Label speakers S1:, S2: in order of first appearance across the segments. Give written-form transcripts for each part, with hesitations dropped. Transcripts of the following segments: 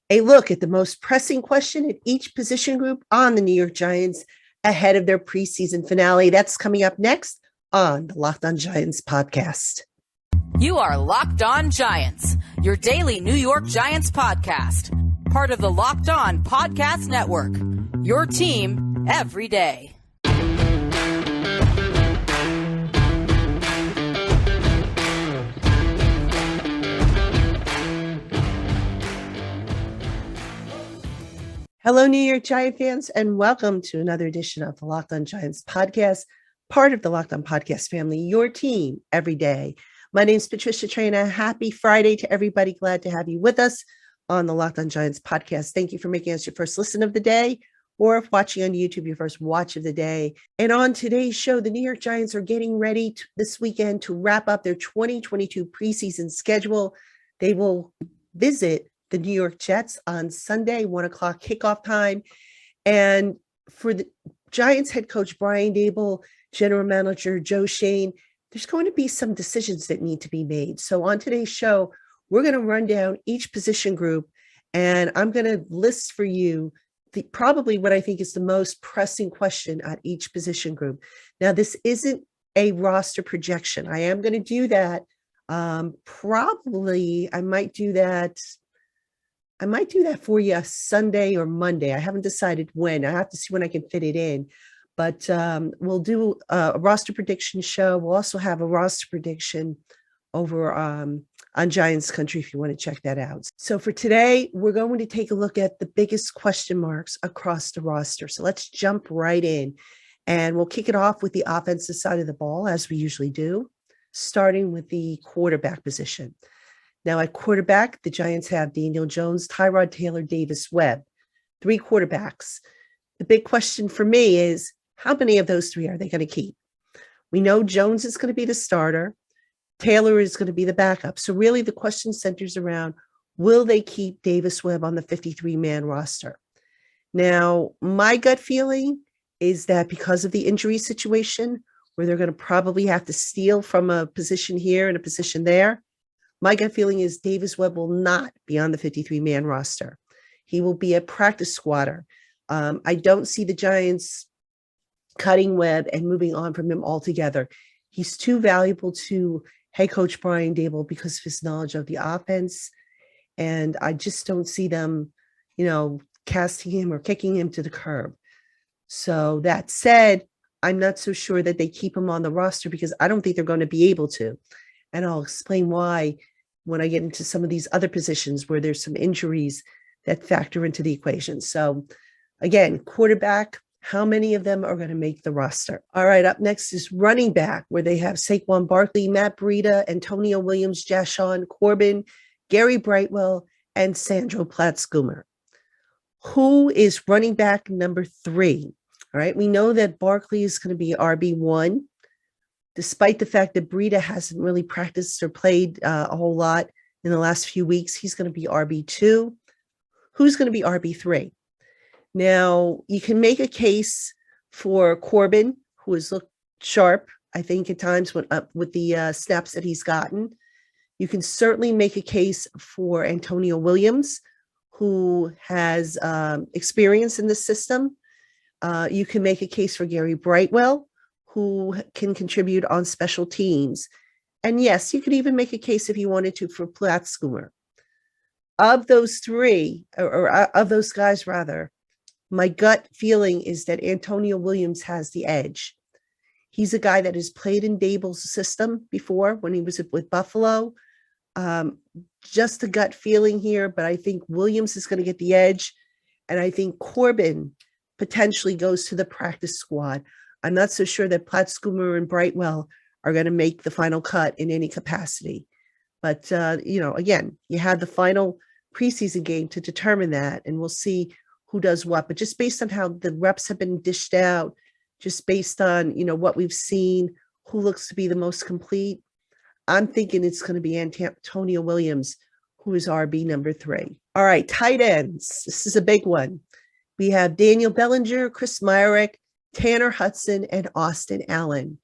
S1: A look at the most pressing question at each position group on the New York Giants ahead of their preseason finale. That's coming up next on the LockedOn Giants podcast.
S2: You are Locked On Giants, your daily New York Giants podcast. Part of the Locked On Podcast Network, your team every day.
S1: Hello, New York Giant fans, and welcome to another edition of the Locked On Giants podcast, part of the Locked On Podcast family, your team every day. My name is Patricia Traina. Happy Friday to everybody. Glad to have you with us on the Locked On Giants podcast. Thank you for making us your first listen of the day, or if watching on YouTube, your first watch of the day. And on today's show, the New York Giants are getting ready this weekend to wrap up their 2022 preseason schedule. They will visit the New York Jets on Sunday, 1 o'clock kickoff time. And for the Giants head coach Brian Daboll, general manager Joe Schoen, there's going to be some decisions that need to be made. So on today's show, we're going to run down each position group, and I'm going to list for you probably what I think is the most pressing question at each position group. Now, this isn't a roster projection. I am going to do that. Probably I might do that for you Sunday or Monday. I haven't decided when. I have to see when I can fit it in. But we'll do a roster prediction show. We'll also have a roster prediction over on Giants Country if you want to check that out. So for today, we're going to take a look at the biggest question marks across the roster. So let's jump right in. And we'll kick it off with the offensive side of the ball, as we usually do, starting with the quarterback position. Now at quarterback, the Giants have Danielle Jones, Tyrod Taylor, Davis, Webb, 3 quarterbacks. The big question for me is, how many of those 3 are they going to keep? We know Jones is going to be the starter. Taylor is going to be the backup. So really the question centers around, will they keep Davis Webb on the 53-man roster? Now, my gut feeling is that because of the injury situation, where they're going to probably have to steal from a position here and a position there, my gut feeling is Davis Webb will not be on the 53-man roster. He will be a practice squatter. I don't see the Giants cutting Webb and moving on from him altogether. He's too valuable to head coach Brian Daboll because of his knowledge of the offense. And I just don't see them, casting him or kicking him to the curb. So that said, I'm not so sure that they keep him on the roster because I don't think they're going to be able to. And I'll explain why when I get into some of these other positions where there's some injuries that factor into the equation. So again, quarterback, how many of them are going to make the roster? All right, up next is running back, where they have Saquon Barkley, Matt Breida, Antonio Williams, Jashawn Corbin, Gary Brightwell, and Sandro Platzkummer. Who is running back number 3? All right, we know that Barkley is going to be RB1, despite the fact that Breida hasn't really practiced or played a whole lot in the last few weeks. He's going to be RB2. Who's going to be RB3? Now, you can make a case for Corbin, who has looked sharp, I think, at times with the snaps that he's gotten. You can certainly make a case for Antonio Williams, who has experience in the system. You can make a case for Gary Brightwell, who can contribute on special teams. And yes, you could even make a case if you wanted to for Platzkummer. Of those 3, or of those guys rather, my gut feeling is that Antonio Williams has the edge. He's a guy that has played in Daboll's system before when he was with Buffalo. Just a gut feeling here, but I think Williams is going to get the edge. And I think Corbin potentially goes to the practice squad. I'm not so sure that Platzkummer and Brightwell are going to make the final cut in any capacity. But, again, you had the final preseason game to determine that, and we'll see who does what. But just based on how the reps have been dished out, just based on, what we've seen, who looks to be the most complete, I'm thinking it's going to be Antonio Williams, who is RB number 3. All right, tight ends. This is a big one. We have Daniel Bellinger, Chris Myrick, Tanner Hudson, and Austin Allen.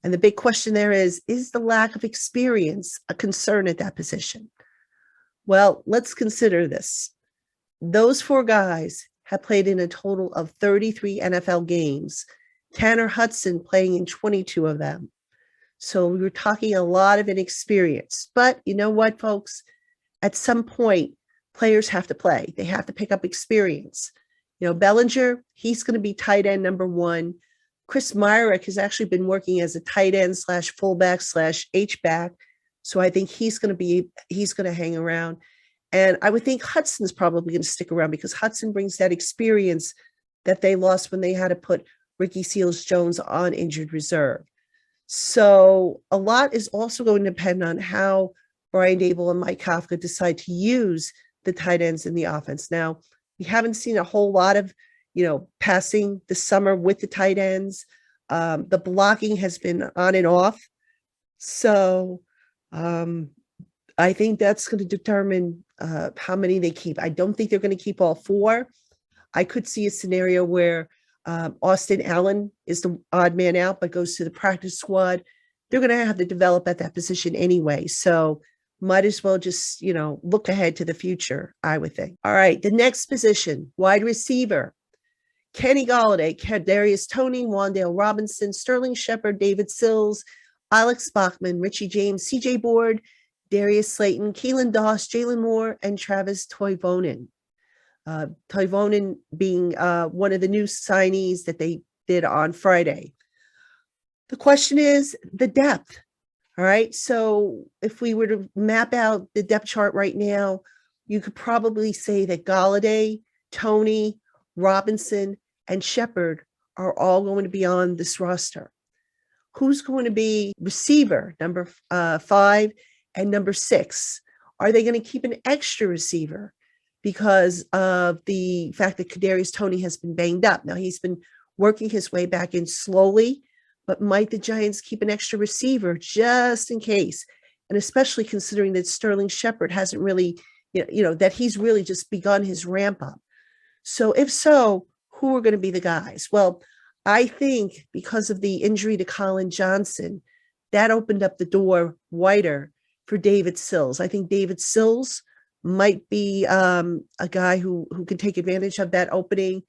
S1: And the big question there is the lack of experience a concern at that position? Well, let's consider this. Those four guys have played in a total of 33 NFL games. Tanner Hudson playing in 22 of them. So we were talking a lot of inexperience. But you know what, folks? At some point, players have to play. They have to pick up experience. Bellinger, he's going to be tight end number one. Chris Myrick has actually been working as a tight end / fullback / H-back. So I think he's going to hang around. And I would think Hudson's probably going to stick around because Hudson brings that experience that they lost when they had to put Ricky Seals-Jones on injured reserve. So a lot is also going to depend on how Brian Daboll and Mike Kafka decide to use the tight ends in the offense. Now, we haven't seen a whole lot of, passing this summer with the tight ends. The blocking has been on and off. So I think that's going to determine how many they keep. I don't think they're going to keep all four. I could see a scenario where Austin Allen is the odd man out, but goes to the practice squad. They're going to have to develop at that position anyway. So might as well just, look ahead to the future, I would think. All right, the next position, wide receiver. Kenny Golladay, Kadarius Toney, Wan'Dale Robinson, Sterling Shepard, David Sills, Alex Bachman, Richie James, CJ Board, Darius Slayton, Keelan Doss, Jalen Moore, and Travis Toivonen. Toivonen being one of the new signees that they did on Friday. The question is the depth. All right. So if we were to map out the depth chart right now, you could probably say that Golladay, Toney, Robinson, and Shepard are all going to be on this roster. Who's going to be receiver, number 5 and number 6? Are they going to keep an extra receiver because of the fact that Kadarius Toney has been banged up? Now, he's been working his way back in slowly, but might the Giants keep an extra receiver just in case? And especially considering that Sterling Shepard hasn't really, that he's really just begun his ramp up. So if so, who are going to be the guys? Well, I think because of the injury to Colin Johnson, that opened up the door wider for David Sills. I think David Sills might be a guy who can take advantage of that opening.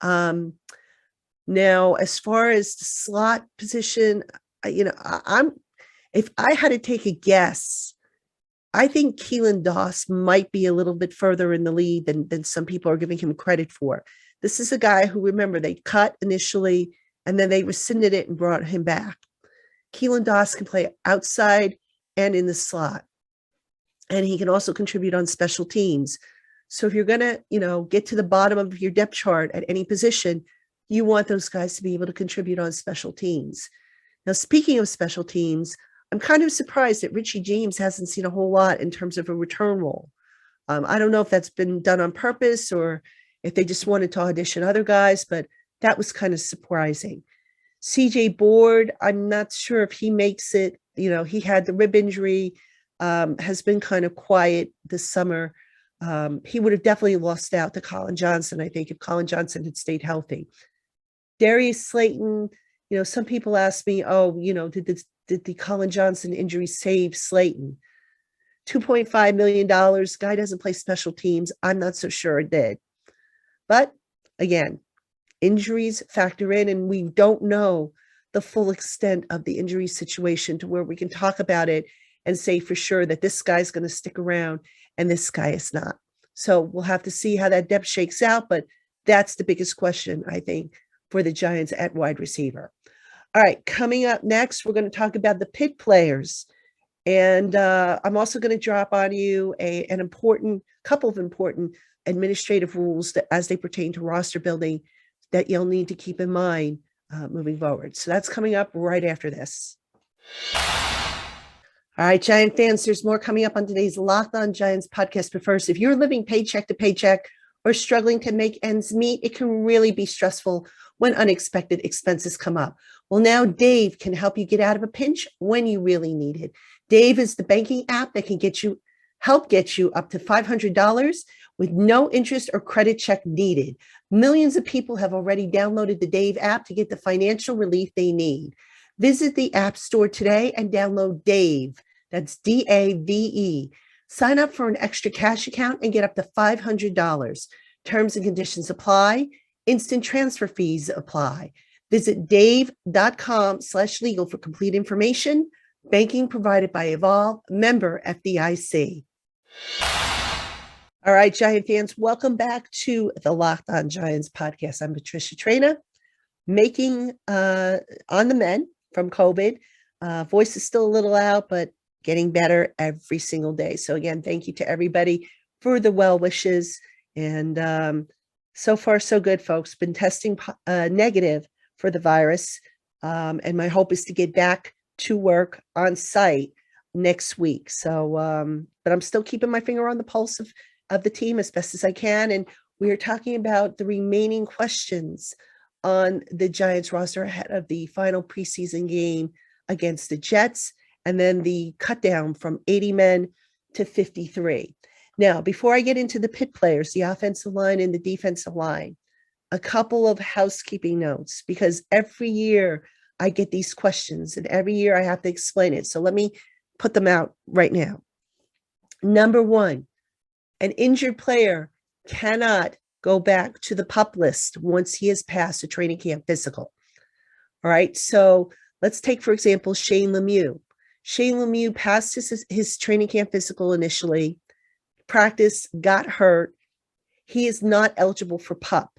S1: Now, as far as the slot position, if I had to take a guess, I think Keelan Doss might be a little bit further in the lead than some people are giving him credit for. This is a guy who, remember, they cut initially and then they rescinded it and brought him back. Keelan Doss can play outside and in the slot. And he can also contribute on special teams. So if you're going to, get to the bottom of your depth chart at any position, you want those guys to be able to contribute on special teams. Now, speaking of special teams, I'm kind of surprised that Richie James hasn't seen a whole lot in terms of a return role. I don't know if that's been done on purpose or if they just wanted to audition other guys, but that was kind of surprising. CJ Board, I'm not sure if he makes it. He had the rib injury, has been kind of quiet this summer. He would have definitely lost out to Colin Johnson, I think, if Colin Johnson had stayed healthy. Darius Slayton, some people ask me, did the Colin Johnson injury save Slayton? $2.5 million. Guy doesn't play special teams. I'm not so sure it did. But again, injuries factor in, and we don't know the full extent of the injury situation to where we can talk about it and say for sure that this guy's going to stick around and this guy is not. So we'll have to see how that depth shakes out, but that's the biggest question, I think, for the Giants at wide receiver. All right, coming up next, we're going to talk about the Pitt players. And I'm also going to drop on you a couple of important administrative rules that, as they pertain to roster building, that you'll need to keep in mind moving forward. So that's coming up right after this. All right, Giant fans, there's more coming up on today's LockedOn Giants podcast. But first, if you're living paycheck to paycheck or struggling to make ends meet, it can really be stressful when unexpected expenses come up. Well, now Dave can help you get out of a pinch when you really need it. Dave is the banking app that can help get you up to $500 with no interest or credit check needed. Millions of people have already downloaded the Dave app to get the financial relief they need. Visit the App Store today and download Dave. That's Dave. Sign up for an extra cash account and get up to $500. Terms and conditions apply. Instant transfer fees apply. Visit dave.com/legal for complete information. Banking provided by Evolve, member FDIC. All right, Giant fans, welcome back to the LockedOn Giants podcast. I'm Patricia Traina, making on the mend from COVID. Voice is still a little out, but getting better every single day. So again, thank you to everybody for the well wishes. And so far, so good, folks. Been testing negative for the virus. And my hope is to get back to work on site next week. So, but I'm still keeping my finger on the pulse of the team as best as I can. And we are talking about the remaining questions on the Giants roster ahead of the final preseason game against the Jets, and then the cut down from 80 men to 53. Now, before I get into the pit players, the offensive line and the defensive line, a couple of housekeeping notes, because every year I get these questions and every year I have to explain it. So let me put them out right now. Number one, an injured player cannot go back to the PUP list once he has passed a training camp physical. All right. So let's take, for example, Shane Lemieux. Shane Lemieux passed his training camp physical initially, practice, got hurt. He is not eligible for PUP.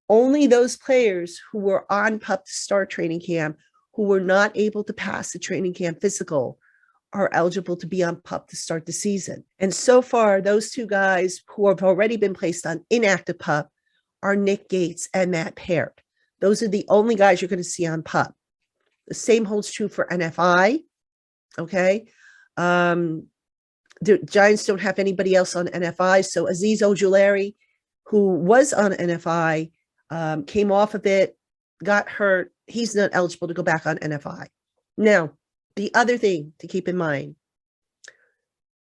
S1: Only those players who were on PUP to start training camp, who were not able to pass the training camp physical, are eligible to be on PUP to start the season. And so far, those two guys who have already been placed on inactive PUP are Nick Gates and Matt Peart. Those are the only guys you're going to see on PUP. The same holds true for NFI. Okay. The Giants don't have anybody else on NFI. So Azeez Ojulari, who was on NFI, came off of it, got hurt. He's not eligible to go back on NFI. Now, the other thing to keep in mind,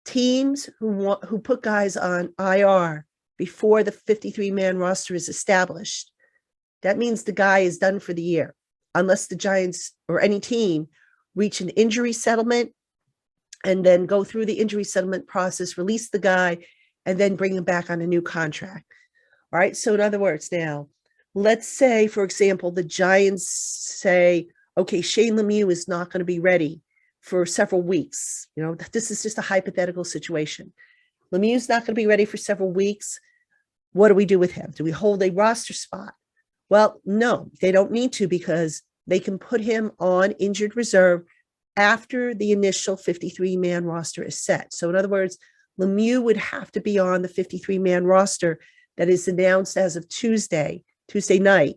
S1: teams who put guys on IR before the 53-man roster is established, that means the guy is done for the year, unless the Giants or any team reach an injury settlement and then go through the injury settlement process, release the guy, and then bring him back on a new contract. All right. So in other words, now, let's say, for example, the Giants say, okay, Shane Lemieux is not going to be ready for several weeks. You know, this is just a hypothetical situation. Lemieux's not going to be ready for several weeks. What do we do with him? Do we hold a roster spot? Well, no, they don't need to, because they can put him on injured reserve after the initial 53-man roster is set. So in other words, Lemieux would have to be on the 53-man roster that is announced as of Tuesday night.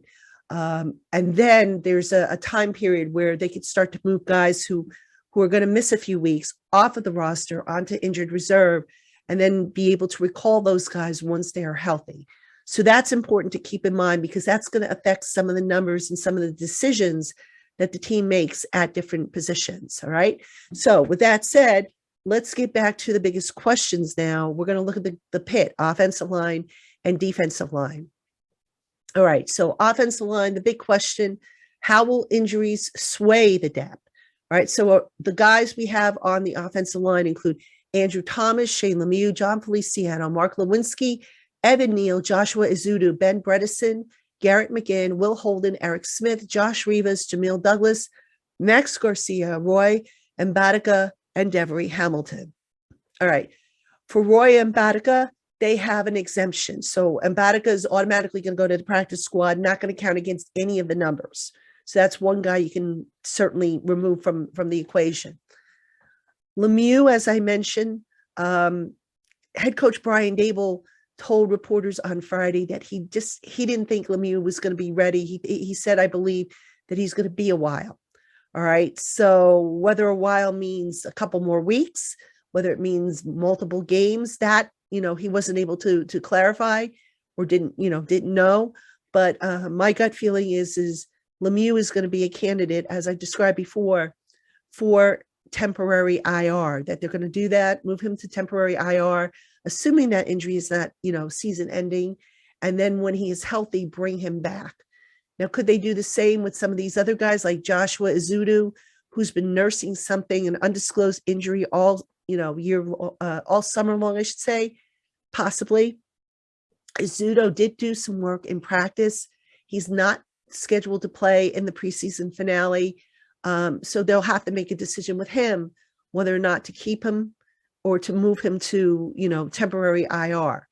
S1: And then there's a time period where they could start to move guys who are going to miss a few weeks off of the roster onto injured reserve, and then be able to recall those guys once they are healthy. So that's important to keep in mind, because that's going to affect some of the numbers and some of the decisions that the team makes at different positions. All right. So with that said, let's get back to the biggest questions now. We're going to look at the pit, offensive line and defensive line. All right. So offensive line, the big question, how will injuries sway the depth? All right. So the guys we have on the offensive line include Andrew Thomas, Shane Lemieux, John Feliciano, Mark Lewinsky, Evan Neal, Joshua Izudu, Ben Bredesen, Garrett McGinn, Will Holden, Eric Smith, Josh Rivas, Jamil Douglas, Max Garcia, Roy Mbadika, and Devery Hamilton. All right. For Roy Mbadika, they have an exemption. So Mbadika is automatically going to go to the practice squad, not going to count against any of the numbers. So that's one guy you can certainly remove from the equation. Lemieux, as I mentioned, head coach Brian Dable told reporters on Friday that he didn't think Lemieux was going to be ready. He said, I believe, that he's going to be a while. All right. So whether a while means a couple more weeks, whether it means multiple games, that, he wasn't able to clarify or didn't know. But my gut feeling is Lemieux is going to be a candidate, as I described before, for temporary IR, that they're going to do that, move him to temporary IR, assuming that injury is not, season ending. And then when he is healthy, bring him back. Now, could they do the same with some of these other guys like Joshua Izudu, who's been nursing something, an undisclosed injury all all summer long, I should say, possibly. Izzuto did do some work in practice. He's not scheduled to play in the preseason finale. So they'll have to make a decision with him whether or not to keep him or to move him to, temporary IR.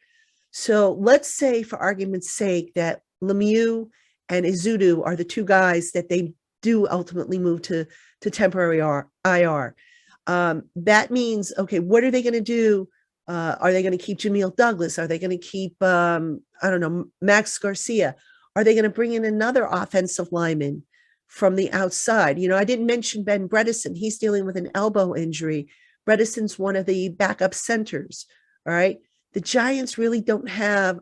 S1: So let's say, for argument's sake, that Lemieux and Izzuto are the two guys that they do ultimately move to temporary IR. That means, okay, what are they going to do? Are they going to keep Jamil Douglas? Are they going to keep, Max Garcia? Are they going to bring in another offensive lineman from the outside? I didn't mention Ben Bredesen. He's dealing with an elbow injury. Bredesen's one of the backup centers. All right. The Giants really don't have,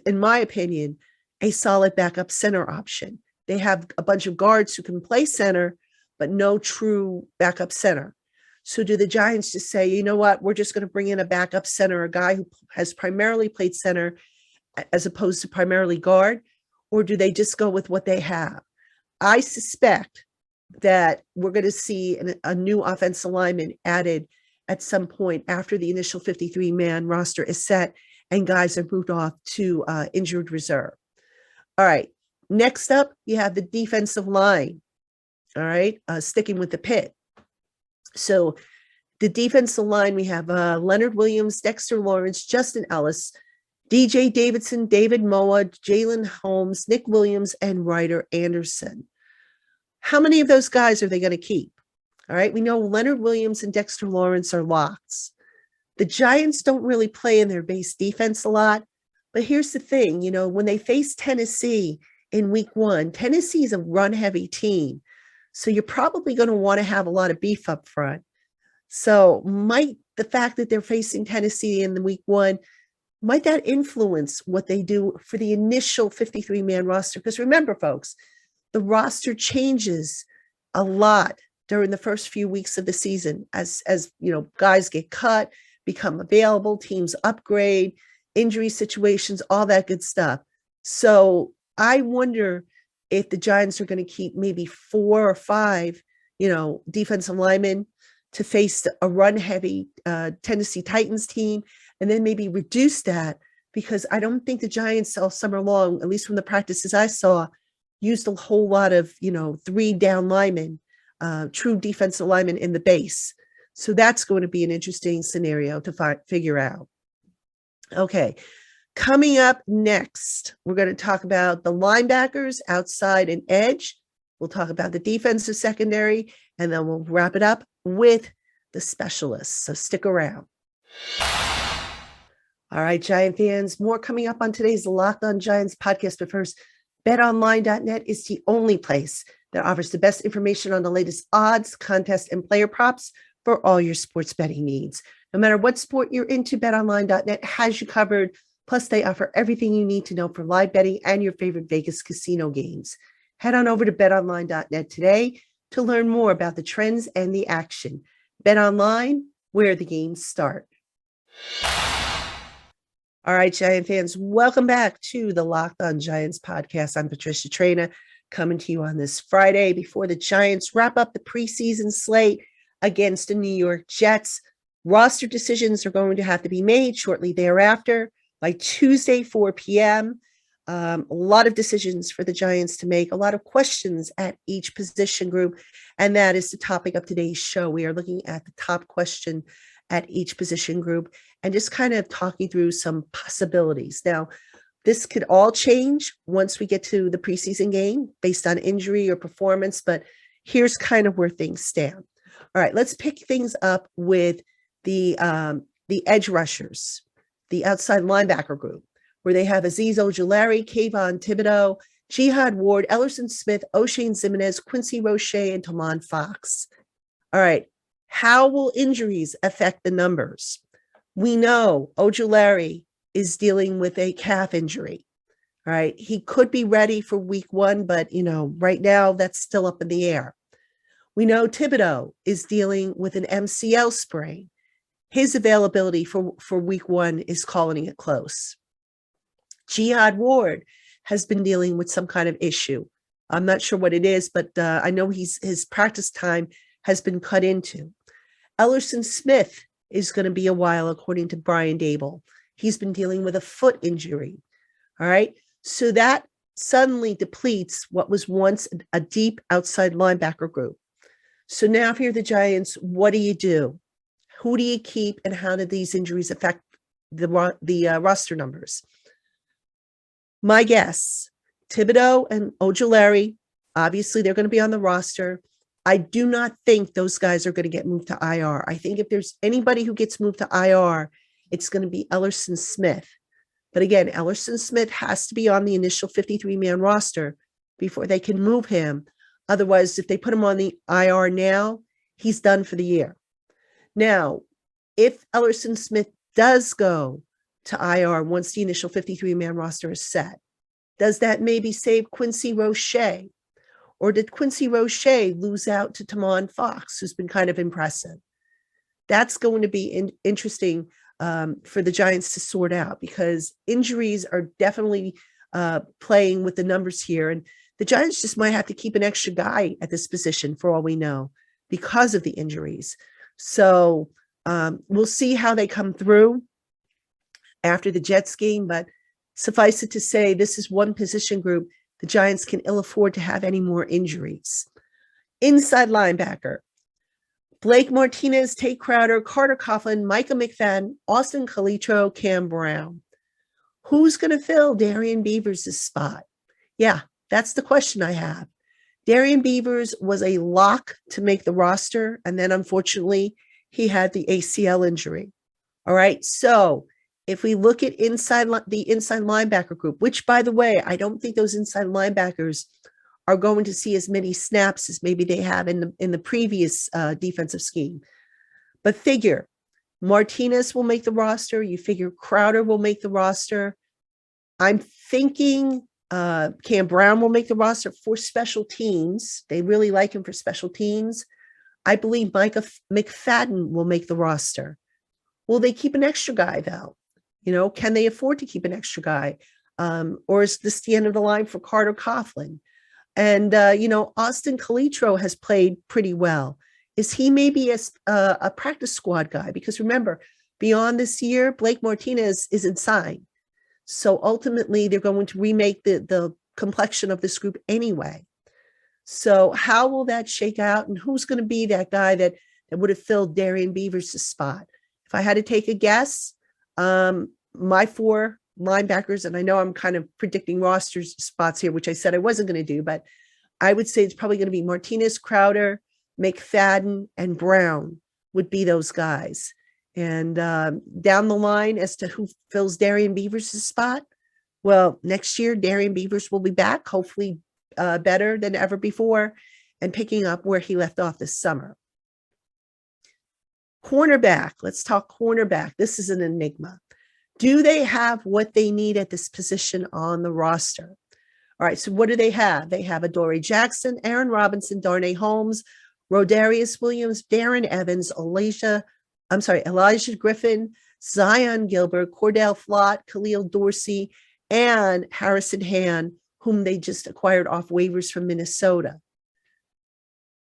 S1: in my opinion, a solid backup center option. They have a bunch of guards who can play center, but no true backup center. So do the Giants just say, you know what, we're just going to bring in a backup center, a guy who has primarily played center as opposed to primarily guard? Or do they just go with what they have? I suspect that we're going to see a new offensive lineman added at some point after the initial 53-man roster is set and guys are moved off to injured reserve. All right. Next up, you have the defensive line. All right. Sticking with the pit. So the defensive line, we have Leonard Williams, Dexter Lawrence, Justin Ellis, DJ Davidson, David Moa, Jalen Holmes, Nick Williams, and Ryder Anderson. How many of those guys are they going to keep? All right. We know Leonard Williams and Dexter Lawrence are locks. The Giants don't really play in their base defense a lot. But here's the thing, when they face Tennessee in week 1, Tennessee is a run-heavy team. So you're probably going to want to have a lot of beef up front. So might the fact that they're facing Tennessee in the week 1, might that influence what they do for the initial 53-man roster? Because remember, folks, the roster changes a lot during the first few weeks of the season as guys get cut, become available, teams upgrade, injury situations, all that good stuff. So I wonder if the Giants are going to keep maybe 4 or 5, defensive linemen to face a run-heavy Tennessee Titans team, and then maybe reduce that, because I don't think the Giants all summer long, at least from the practices I saw, used a whole lot of, 3 down linemen, true defensive linemen in the base. So that's going to be an interesting scenario to figure out. Okay. Coming up next, we're going to talk about the linebackers, outside and edge. We'll talk about the defensive secondary, and then we'll wrap it up with the specialists. So stick around. All right, Giant fans, more coming up on today's LockedOn Giants podcast. But first, BetOnline.net is the only place that offers the best information on the latest odds, contests, and player props for all your sports betting needs. No matter what sport you're into, BetOnline.net has you covered. Plus, they offer everything you need to know for live betting and your favorite Vegas casino games. Head on over to betonline.net today to learn more about the trends and the action. BetOnline, where the games start. All right, Giant fans, welcome back to the LockedOn Giants podcast. I'm Patricia Traina, coming to you on this Friday before the Giants wrap up the preseason slate against the New York Jets. Roster decisions are going to have to be made shortly thereafter by Tuesday, 4 p.m. A lot of decisions for the Giants to make, a lot of questions at each position group, and that is the topic of today's show. We are looking at the top question at each position group and just kind of talking through some possibilities. Now, this could all change once we get to the preseason game based on injury or performance, but here's kind of where things stand. All right, let's pick things up with the edge rushers, the outside linebacker group, where they have Azeez Ojulari, Kayvon Thibodeau, Jihad Ward, Ellerson Smith, O'Shane Zimenez, Quincy Roche, and Tomon Fox. All right, how will injuries affect the numbers? We know Ojulari is dealing with a calf injury. All right, he could be ready for week 1, but, right now that's still up in the air. We know Thibodeau is dealing with an MCL sprain. His availability for week 1 is calling it close. Jihad Ward has been dealing with some kind of issue. I'm not sure what it is, but I know his practice time has been cut into. Ellerson Smith is going to be a while, according to Brian Dable. He's been dealing with a foot injury. All right. So that suddenly depletes what was once a deep outside linebacker group. So now if you're the Giants, what do? Who do you keep, and how do these injuries affect the roster numbers? My guess, Thibodeau and Ojulari, obviously they're going to be on the roster. I do not think those guys are going to get moved to IR. I think if there's anybody who gets moved to IR, it's going to be Ellerson Smith. But again, Ellerson Smith has to be on the initial 53-man roster before they can move him. Otherwise, if they put him on the IR now, he's done for the year. Now, if Ellerson Smith does go to IR once the initial 53-man roster is set, does that maybe save Quincy Roche? Or did Quincy Roche lose out to Tamon Fox, who's been kind of impressive? That's going to be interesting for the Giants to sort out, because injuries are definitely playing with the numbers here. And the Giants just might have to keep an extra guy at this position for all we know because of the injuries. So we'll see how they come through after the Jets game, but suffice it to say, this is one position group the Giants can ill afford to have any more injuries. Inside linebacker, Blake Martinez, Tate Crowder, Carter Coughlin, Micah McFadden, Austin Calitro, Cam Brown. Who's going to fill Darian Beavers' spot? Yeah, that's the question I have. Darian Beavers was a lock to make the roster, and then unfortunately, he had the ACL injury. All right, so if we look at the inside linebacker group, which, by the way, I don't think those inside linebackers are going to see as many snaps as maybe they have in the previous defensive scheme. But figure Martinez will make the roster. You figure Crowder will make the roster. I'm thinking Cam Brown will make the roster for special teams. They really like him for special teams. I believe Micah McFadden will make the roster. Will they keep an extra guy, though? You know, can they afford to keep an extra guy? Or is this the end of the line for Carter Coughlin? And, Austin Calitro has played pretty well. Is he maybe a practice squad guy? Because remember, beyond this year, Blake Martinez isn't signed. So ultimately, they're going to remake the complexion of this group anyway. So how will that shake out? And who's going to be that guy that would have filled Darian Beavers' spot? If I had to take a guess, my four linebackers, and I know I'm kind of predicting rosters spots here, which I said I wasn't going to do, but I would say it's probably going to be Martinez, Crowder, McFadden, and Brown would be those guys. And down the line as to who fills Darian Beavers' spot, well, next year, Darian Beavers will be back, hopefully better than ever before, and picking up where he left off this summer. Cornerback, let's talk cornerback. This is an enigma. Do they have what they need at this position on the roster? All right, so what do they have? They have Adoree Jackson, Aaron Robinson, Darnay Holmes, Rodarius Williams, Darren Evans, Elijah Griffin, Zion Gilbert, Cordell Flott, Khalil Dorsey, and Harrison Hand, whom they just acquired off waivers from Minnesota.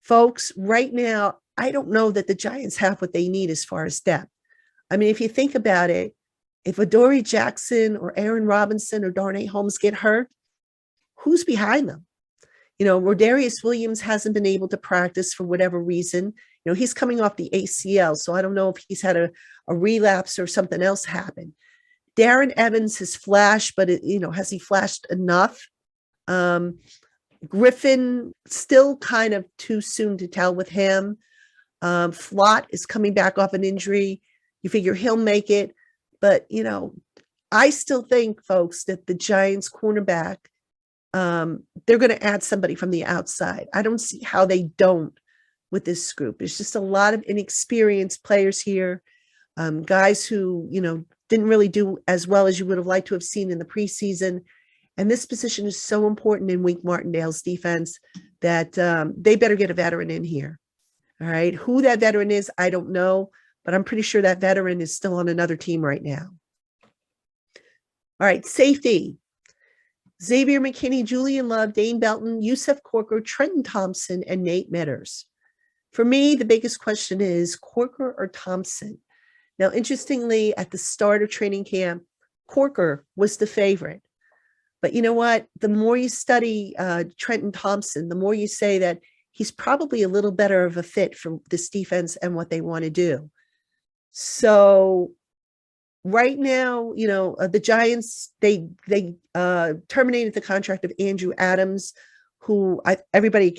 S1: Folks, right now, I don't know that the Giants have what they need as far as depth. I mean, if you think about it, if Adoree Jackson or Aaron Robinson or Darnay Holmes get hurt, who's behind them? Rodarius Williams hasn't been able to practice for whatever reason. He's coming off the ACL, so I don't know if he's had a relapse or something else happen. Darren Evans has flashed, but has he flashed enough? Griffin, still kind of too soon to tell with him. Flott is coming back off an injury. You figure he'll make it. But, I still think, folks, that the Giants cornerback, they're going to add somebody from the outside. I don't see how they don't with this group. There's just a lot of inexperienced players here, guys who, didn't really do as well as you would have liked to have seen in the preseason. And this position is so important in Wink Martindale's defense that they better get a veteran in here. All right. Who that veteran is, I don't know, but I'm pretty sure that veteran is still on another team right now. All right. Safety. Xavier McKinney, Julian Love, Dane Belton, Yusef Corker, Trenton Thompson, and Nate Metters. For me, the biggest question is Corker or Thompson. Now, interestingly, at the start of training camp, Corker was the favorite. But you know what? The more you study Trenton Thompson, the more you say that he's probably a little better of a fit for this defense and what they want to do. So right now, the Giants, they terminated the contract of Andrew Adams, who everybody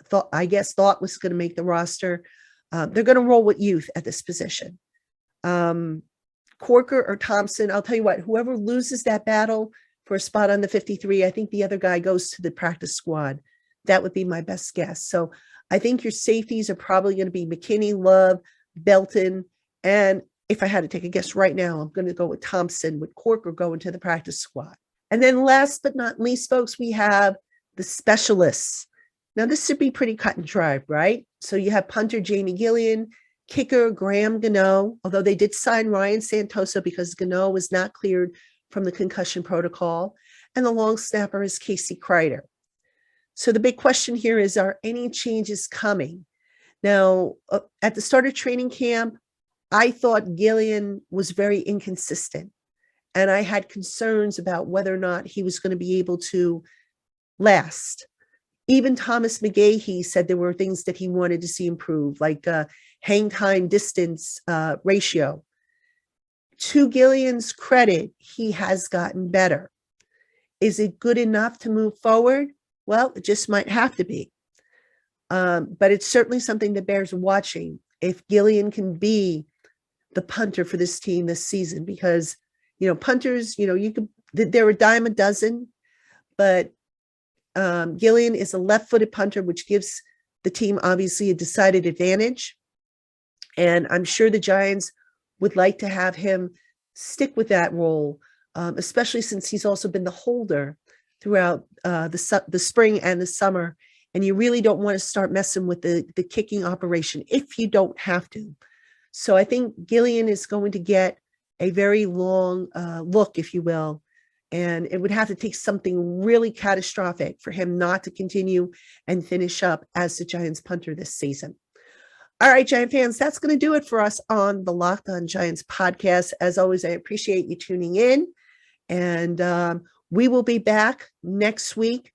S1: thought was going to make the roster. They're going to roll with youth at this position. Corker or Thompson, I'll tell you what, whoever loses that battle for a spot on the 53, I think the other guy goes to the practice squad. That would be my best guess. So I think your safeties are probably going to be McKinney, Love, Belton, and if I had to take a guess right now, I'm going to go with Thompson, with Corker going to the practice squad. And then last but not least, folks, we have the specialists. Now, this should be pretty cut and dry, right? So you have punter Jamie Gillian, kicker Graham Gano, although they did sign Ryan Santoso because Gano was not cleared from the concussion protocol, and the long snapper is Casey Kreider. So the big question here is, are any changes coming? Now, at the start of training camp, I thought Gillian was very inconsistent, and I had concerns about whether or not he was going to be able to last. Even Thomas McGahee said there were things that he wanted to see improve, like hang time distance ratio. To Gillian's credit, he has gotten better. Is it good enough to move forward? Well, it just might have to be. But it's certainly something that bears watching if Gillian can be the punter for this team this season, because, punters, they're a dime a dozen, but Gillian is a left-footed punter, which gives the team obviously a decided advantage. And I'm sure the Giants would like to have him stick with that role, especially since he's also been the holder throughout the spring and the summer. And you really don't want to start messing with the kicking operation if you don't have to. So I think Gillian is going to get a very long look, if you will, and it would have to take something really catastrophic for him not to continue and finish up as the Giants punter this season. All right, Giant fans, that's going to do it for us on the LockedOn Giants podcast. As always, I appreciate you tuning in, and we will be back next week.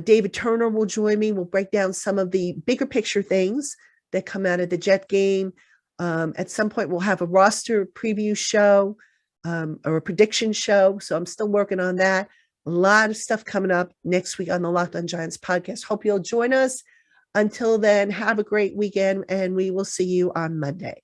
S1: David Turner will join me. We'll break down some of the bigger picture things that come out of the Jet game. At some point, we'll have a roster preview show or a prediction show. So I'm still working on that. A lot of stuff coming up next week on the LockedOn Giants podcast. Hope you'll join us. Until then, have a great weekend, and we will see you on Monday.